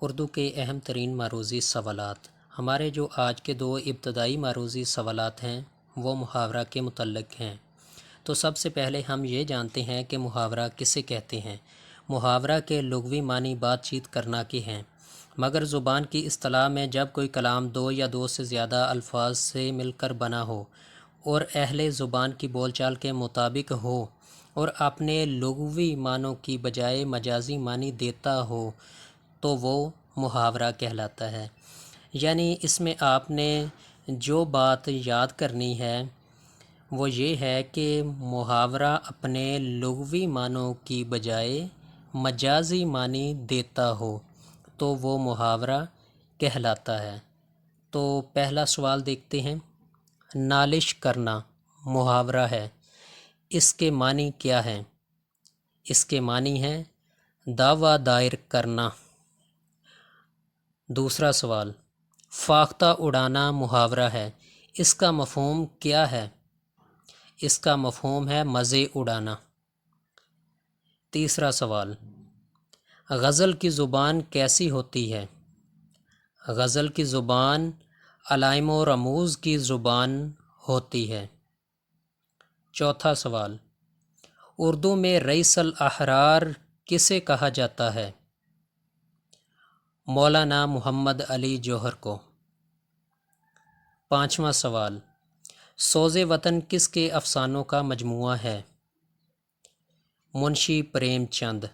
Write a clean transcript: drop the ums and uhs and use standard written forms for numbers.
اردو کے اہم ترین معروضی سوالات۔ ہمارے جو آج کے دو ابتدائی معروضی سوالات ہیں وہ محاورہ کے متعلق ہیں۔ تو سب سے پہلے ہم یہ جانتے ہیں کہ محاورہ کسے کہتے ہیں۔ محاورہ کے لغوی معنی بات چیت کرنا کے ہیں، مگر زبان کی اصطلاح میں جب کوئی کلام دو یا دو سے زیادہ الفاظ سے مل کر بنا ہو اور اہل زبان کی بول چال کے مطابق ہو اور اپنے لغوی معنوں کی بجائے مجازی معنی دیتا ہو تو وہ محاورہ کہلاتا ہے۔ یعنی اس میں آپ نے جو بات یاد کرنی ہے وہ یہ ہے کہ محاورہ اپنے لغوی معنوں کی بجائے مجازی معنی دیتا ہو تو وہ محاورہ کہلاتا ہے۔ تو پہلا سوال دیکھتے ہیں۔ نالش کرنا محاورہ ہے، اس کے معنی کیا ہیں؟ اس کے معنی ہیں دعویٰ دائر کرنا۔ دوسرا سوال، فاختہ اڑانا محاورہ ہے، اس کا مفہوم کیا ہے؟ اس کا مفہوم ہے مزے اڑانا۔ تیسرا سوال، غزل کی زبان کیسی ہوتی ہے؟ غزل کی زبان علائم و رموز کی زبان ہوتی ہے۔ چوتھا سوال، اردو میں رئیس الاحرار کسے کہا جاتا ہے؟ مولانا محمد علی جوہر کو۔ پانچواں سوال، سوز وطن کس کے افسانوں کا مجموعہ ہے؟ منشی پریم چند۔